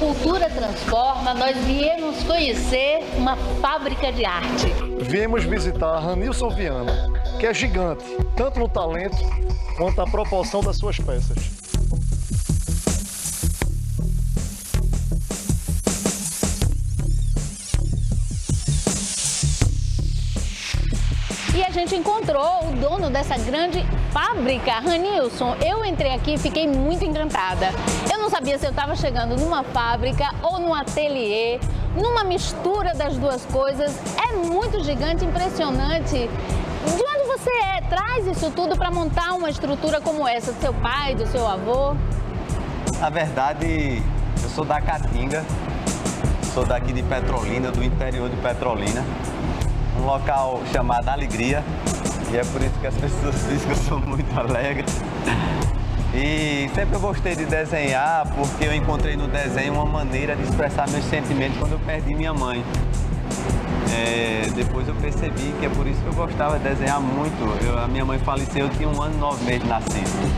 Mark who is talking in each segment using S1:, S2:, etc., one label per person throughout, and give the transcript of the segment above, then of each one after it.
S1: Cultura Transforma, nós viemos conhecer uma fábrica de arte.
S2: Viemos visitar a Ranilson Viana, que é gigante, tanto no talento quanto na proporção das suas peças.
S1: E a gente encontrou o dono dessa grande fábrica. Ranilson, eu entrei aqui e fiquei muito encantada. Eu não sabia se eu estava chegando numa fábrica ou num ateliê, numa mistura das duas coisas. É muito gigante, impressionante. De onde você é? Traz isso tudo para montar uma estrutura como essa, do seu pai, do seu avô?
S3: Na verdade, eu sou da Caatinga, sou daqui de Petrolina, do interior de Petrolina. Um local chamado Alegria, e é por isso que as pessoas dizem que eu sou muito alegre. E sempre eu gostei de desenhar, porque eu encontrei no desenho uma maneira de expressar meus sentimentos quando eu perdi minha mãe. Depois eu percebi que é por isso que eu gostava de desenhar muito. A minha mãe faleceu, eu tinha 1 ano e 9 meses de nascido.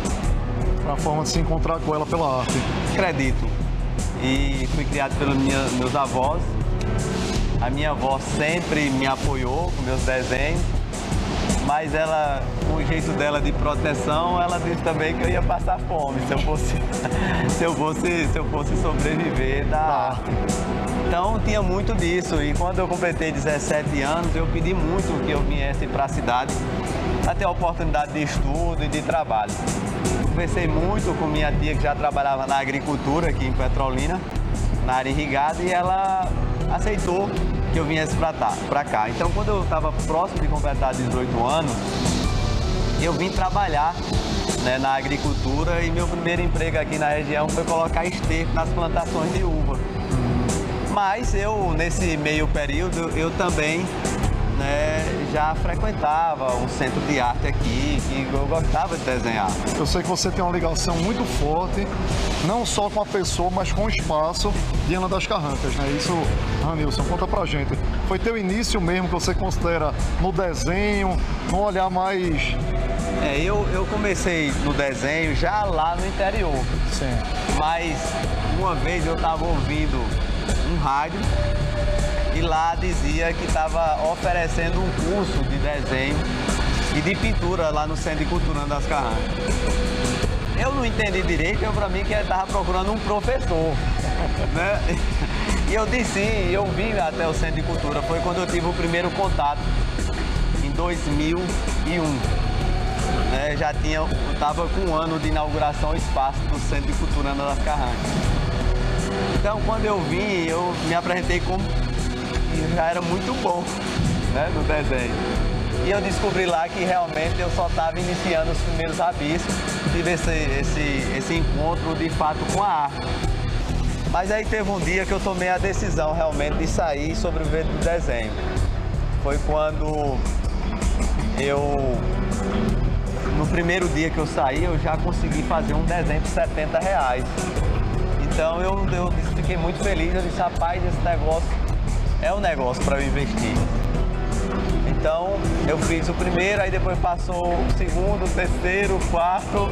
S2: Uma forma de se encontrar com ela pela arte.
S3: Acredito. E fui criado pelos meus avós. A minha avó sempre me apoiou com meus desenhos, mas ela, com o jeito dela de proteção, ela disse também que eu ia passar fome se eu fosse sobreviver da arte. Então tinha muito disso, e quando eu completei 17 anos, eu pedi muito que eu viesse para a cidade para ter a oportunidade de estudo e de trabalho. Conversei muito com minha tia, que já trabalhava na agricultura aqui em Petrolina, na área irrigada, e ela aceitou que eu viesse para cá. Então, quando eu estava próximo de completar 18 anos, eu vim trabalhar, né, na agricultura, e meu primeiro emprego aqui na região foi colocar esterco nas plantações de uva. Mas eu, nesse meio período, eu também, né, já frequentava um centro de arte aqui, que eu gostava de desenhar.
S2: Eu sei que você tem uma ligação muito forte, não só com a pessoa, mas com o espaço de Ana das Carrancas, né? Isso, Ranilson, conta pra gente. Foi teu início mesmo que você considera no desenho, no olhar mais...
S3: Eu comecei no desenho já lá no interior.
S2: Sim.
S3: Mas uma vez eu estava ouvindo um rádio e lá dizia que estava oferecendo um curso de desenho e de pintura lá no Centro de Cultura Ana das Carrancas. Eu não entendi direito, para mim que ele estava procurando um professor, né? E eu disse, eu vim até o Centro de Cultura, foi quando eu tive o primeiro contato, em 2001. Eu estava com 1 ano de inauguração ao espaço do Centro de Cultura Ana das Carrancas. Então, quando eu vim, eu me apresentei como que já era muito bom, né, no desenho. E eu descobri lá que realmente eu só estava iniciando os primeiros rabiscos, tive esse encontro de fato com a arte. Mas aí teve um dia que eu tomei a decisão realmente de sair e sobreviver do desenho. Foi quando no primeiro dia que eu saí, eu já consegui fazer um desenho de R$70. Então eu fiquei muito feliz, eu disse, rapaz, esse negócio é um negócio para eu investir. Então eu fiz o primeiro, aí depois passou o segundo, o terceiro, o quarto,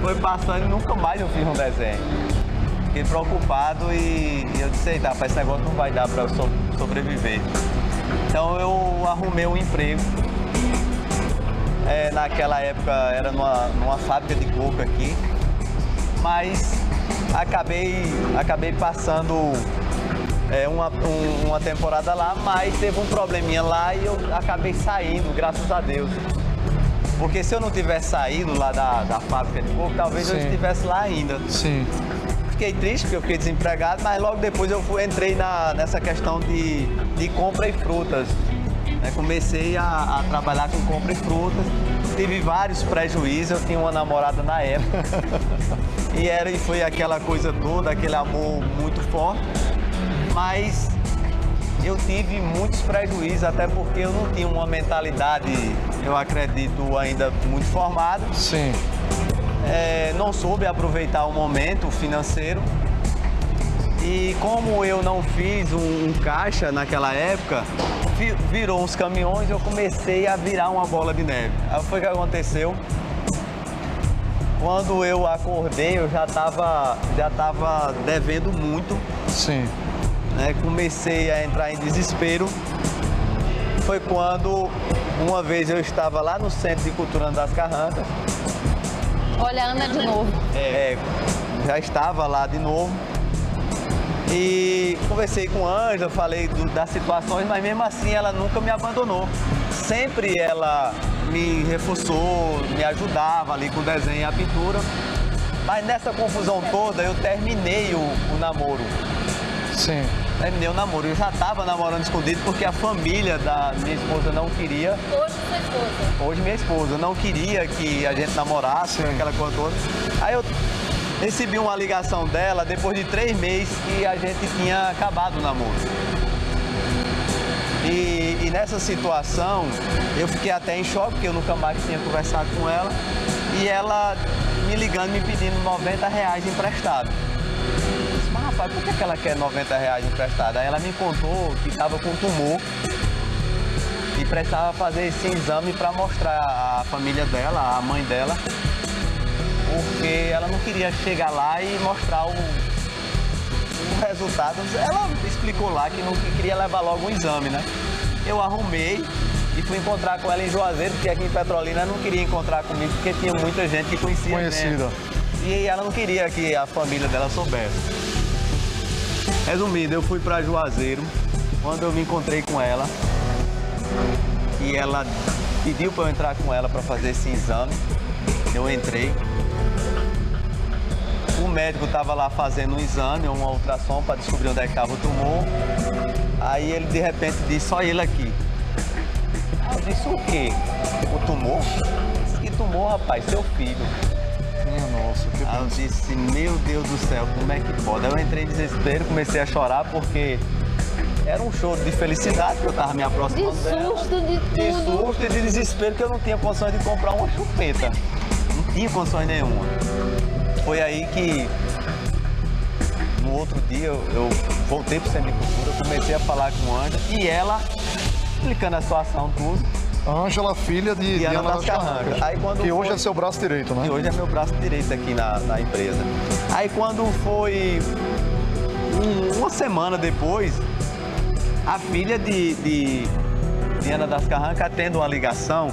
S3: foi passando e nunca mais eu fiz um desenho. Fiquei preocupado e eu disse, eita, rapaz, esse negócio não vai dar para eu sobreviver. Então eu arrumei um emprego. Naquela época era numa fábrica de coco aqui, mas acabei passando uma temporada lá, mas teve um probleminha lá e eu acabei saindo, graças a Deus. Porque se eu não tivesse saído lá da fábrica de coco, talvez eu estivesse lá ainda.
S2: Sim.
S3: Fiquei triste porque eu fiquei desempregado, mas logo depois eu entrei nessa questão de compra e frutas. Comecei a trabalhar com compra e frutas, tive vários prejuízos, eu tinha uma namorada na época e foi aquela coisa toda, aquele amor muito forte, mas eu tive muitos prejuízos, até porque eu não tinha uma mentalidade, eu acredito, ainda muito formada.
S2: Sim.
S3: Não soube aproveitar o momento financeiro. E como eu não fiz um caixa naquela época, virou uns caminhões e eu comecei a virar uma bola de neve. Aí foi o que aconteceu. Quando eu acordei, eu já estava devendo muito.
S2: Sim.
S3: Né? Comecei a entrar em desespero. Foi quando, uma vez eu estava lá no Centro de Cultura das Carrancas.
S1: Olha a Ana de novo.
S3: Já estava lá de novo. E conversei com a Ângela, falei das situações, mas mesmo assim ela nunca me abandonou. Sempre ela me reforçou, me ajudava ali com o desenho e a pintura. Mas nessa confusão toda eu terminei o namoro.
S2: Sim.
S3: Terminei o namoro. Eu já estava namorando escondido porque a família da minha esposa não queria.
S1: Hoje sua esposa.
S3: Hoje minha esposa não queria que a gente namorasse, aquela coisa toda. Aí eu recebi uma ligação dela depois de 3 meses que a gente tinha acabado o namoro. E nessa situação eu fiquei até em choque, porque eu nunca mais tinha conversado com ela. E ela me ligando, me pedindo R$90 emprestado. Eu disse, mas rapaz, por que ela quer R$90 emprestado? Aí ela me contou que estava com tumor e precisava fazer esse exame para mostrar à família dela, à mãe dela, porque ela não queria chegar lá e mostrar o resultado. Ela explicou lá que não queria levar logo um exame, né? Eu arrumei e fui encontrar com ela em Juazeiro, porque aqui em Petrolina ela não queria encontrar comigo, porque tinha muita gente que conhecia.
S2: Conhecida.
S3: E ela não queria que a família dela soubesse. Resumindo, eu fui para Juazeiro, quando eu me encontrei com ela, e ela pediu para eu entrar com ela para fazer esse exame. Eu entrei. O médico estava lá fazendo um exame, uma ultrassom para descobrir onde é que estava o tumor. Aí ele de repente disse, só ele aqui. Eu disse, o quê? O tumor? Eu disse, que tumor, rapaz? Seu filho.
S2: Minha nossa, que
S3: Aí eu disse, meu Deus do céu, como é que pode? Aí eu entrei em desespero, comecei a chorar porque era um show de felicidade que eu estava me aproximando dela.
S1: De susto, de tudo.
S3: De susto e de desespero que eu não tinha condições de comprar uma chupeta. Não tinha condições nenhuma. Foi aí que, no outro dia, eu voltei para o Centro de Cultura, comecei a falar com a Ângela e ela, explicando a situação tudo.
S2: Ângela, filha de
S3: Ana
S2: Ana das Carrancas.
S3: Aí, quando
S2: que hoje
S3: foi...
S2: é seu braço direito, né?
S3: E hoje é meu braço direito aqui na empresa. Aí quando foi uma semana depois, a filha de Ana das Carrancas atende uma ligação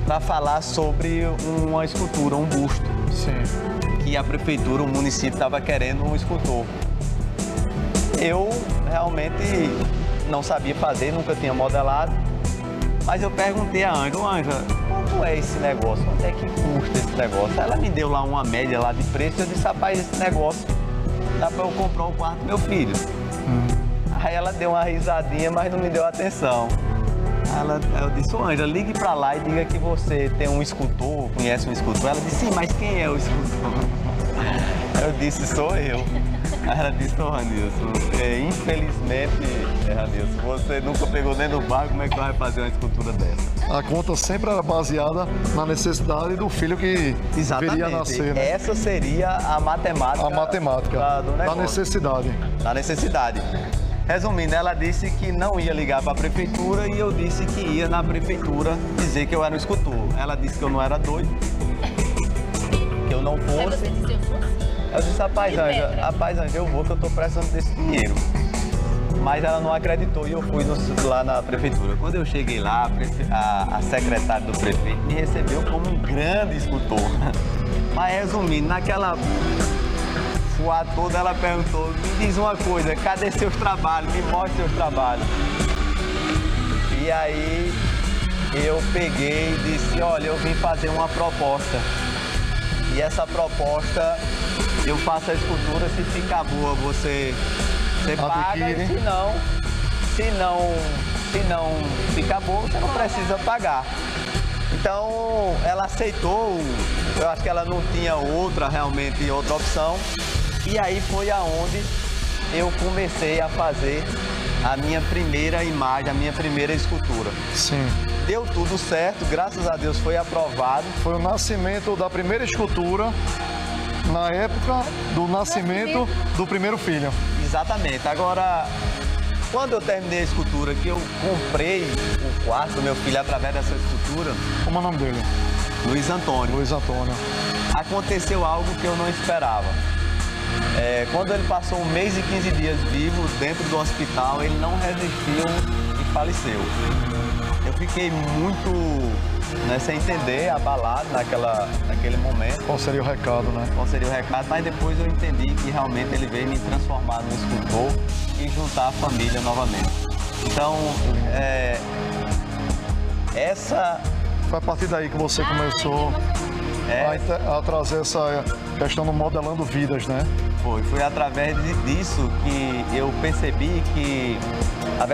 S3: para falar sobre uma escultura, um busto.
S2: Sim.
S3: Que a prefeitura, o município estava querendo um escultor. Eu realmente não sabia fazer, nunca tinha modelado, mas eu perguntei a Ângela, quanto é esse negócio? Quanto é que custa esse negócio? Ela me deu lá uma média lá de preço, eu disse, rapaz, esse negócio dá para eu comprar o quarto do meu filho. Aí ela deu uma risadinha, mas não me deu atenção. Eu disse, Ângela, ligue para lá e diga que você tem um escultor, conhece um escultor. Ela disse, sim, mas quem é o escultor? Eu disse, sou eu. Aí ela disse, ô Ranilson, infelizmente, Ranilson, você nunca pegou nem no barco, como é que vai fazer uma escultura dessa?
S2: A conta sempre era baseada na necessidade do filho que viria a nascer, né?
S3: Essa seria a matemática.
S2: A matemática
S3: do negócio.
S2: da necessidade.
S3: Da necessidade. Resumindo, ela disse que não ia ligar para a prefeitura e eu disse que ia na prefeitura dizer que eu era um escultor. Ela disse que eu não era doido, que eu não fosse.
S1: Aí você disse, eu fosse?
S3: Eu disse, rapaz, Ângela, eu vou que eu estou precisando desse dinheiro. Mas ela não acreditou e eu fui lá na prefeitura. Quando eu cheguei lá, a secretária do prefeito me recebeu como um grande escultor. Mas resumindo, naquela fuá toda, ela perguntou, me diz uma coisa, cadê seus trabalhos? Me mostre seus trabalhos. E aí eu peguei e disse, olha, eu vim fazer uma proposta. E essa proposta, eu faço a escultura, se ficar boa, você paga, e se não ficar boa, você não precisa pagar. Então, ela aceitou, eu acho que ela não tinha outra opção. E aí foi aonde eu comecei a fazer a minha primeira imagem, a minha primeira escultura.
S2: Sim.
S3: Deu tudo certo, graças a Deus foi aprovado.
S2: Foi o nascimento da primeira escultura na época do nascimento do primeiro filho.
S3: Exatamente. Agora, quando eu terminei a escultura, que eu comprei o quarto do meu filho através dessa escultura...
S2: Como é o nome dele?
S3: Luiz Antônio.
S2: Luiz Antônio.
S3: Aconteceu algo que eu não esperava. Quando ele passou 1 mês e 15 dias vivo dentro do hospital, ele não resistiu e faleceu. Eu fiquei muito sem entender, abalado naquele momento.
S2: Qual seria o recado, né?
S3: Qual seria o recado, mas depois eu entendi que realmente ele veio me transformar num escultor e juntar a família novamente. Então, essa...
S2: Foi a partir daí que você começou a trazer essa questão do modelando vidas, né?
S3: Foi através disso que eu percebi que a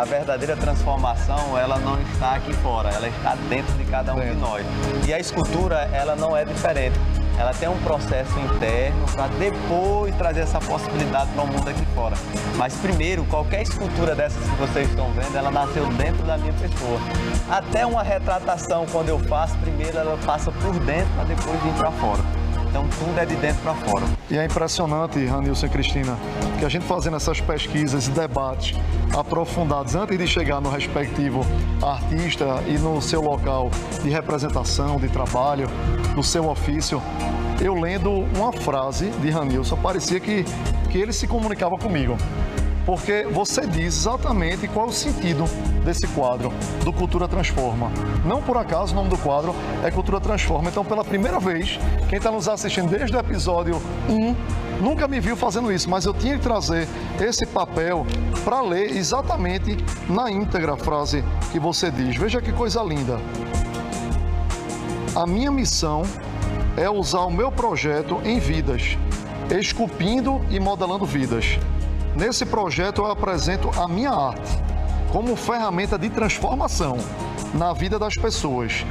S3: verdadeira transformação, ela não está aqui fora, ela está dentro de cada um de nós. E a escultura, ela não é diferente. Ela tem um processo interno para depois trazer essa possibilidade para o mundo aqui fora. Mas primeiro, qualquer escultura dessas que vocês estão vendo, ela nasceu dentro da minha pessoa. Até uma retratação, quando eu faço, primeiro ela passa por dentro para depois vir para fora. Então tudo é de dentro para fora.
S2: E é impressionante, Ranilson e Cristina, que a gente fazendo essas pesquisas e debates aprofundados antes de chegar no respectivo artista e no seu local de representação, de trabalho, no seu ofício, eu lendo uma frase de Ranilson, parecia que ele se comunicava comigo. Porque você diz exatamente qual é o sentido desse quadro, do Cultura Transforma. Não por acaso o nome do quadro é Cultura Transforma. Então, pela primeira vez, quem está nos assistindo desde o episódio 1, nunca me viu fazendo isso, mas eu tinha que trazer esse papel para ler exatamente na íntegra a frase que você diz. Veja que coisa linda. A minha missão é usar o meu projeto em vidas, esculpindo e modelando vidas. Nesse projeto eu apresento a minha arte como ferramenta de transformação na vida das pessoas.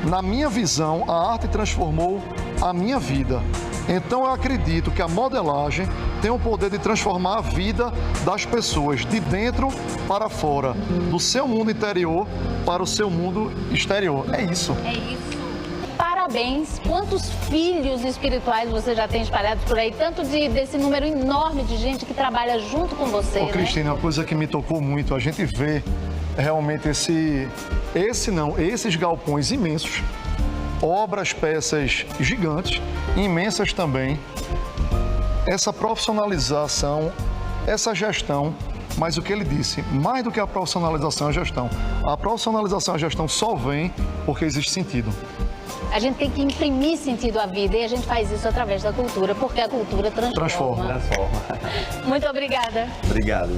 S2: Na minha visão, a arte transformou a minha vida. Então eu acredito que a modelagem tem o poder de transformar a vida das pessoas de dentro para fora, do seu mundo interior para o seu mundo exterior. É isso.
S1: É isso. Parabéns! Quantos filhos espirituais você já tem espalhados por aí? Tanto desse número enorme de gente que trabalha junto com você, né?
S2: Cristina, uma coisa que me tocou muito, a gente vê realmente esses galpões imensos, obras, peças gigantes, imensas também, essa profissionalização, essa gestão. Mas o que ele disse, mais do que a profissionalização, é a gestão. A profissionalização e a gestão só vem porque existe sentido.
S1: A gente tem que imprimir sentido à vida e a gente faz isso através da cultura, porque a cultura transforma.
S3: Transforma.
S1: Muito obrigada.
S3: Obrigado.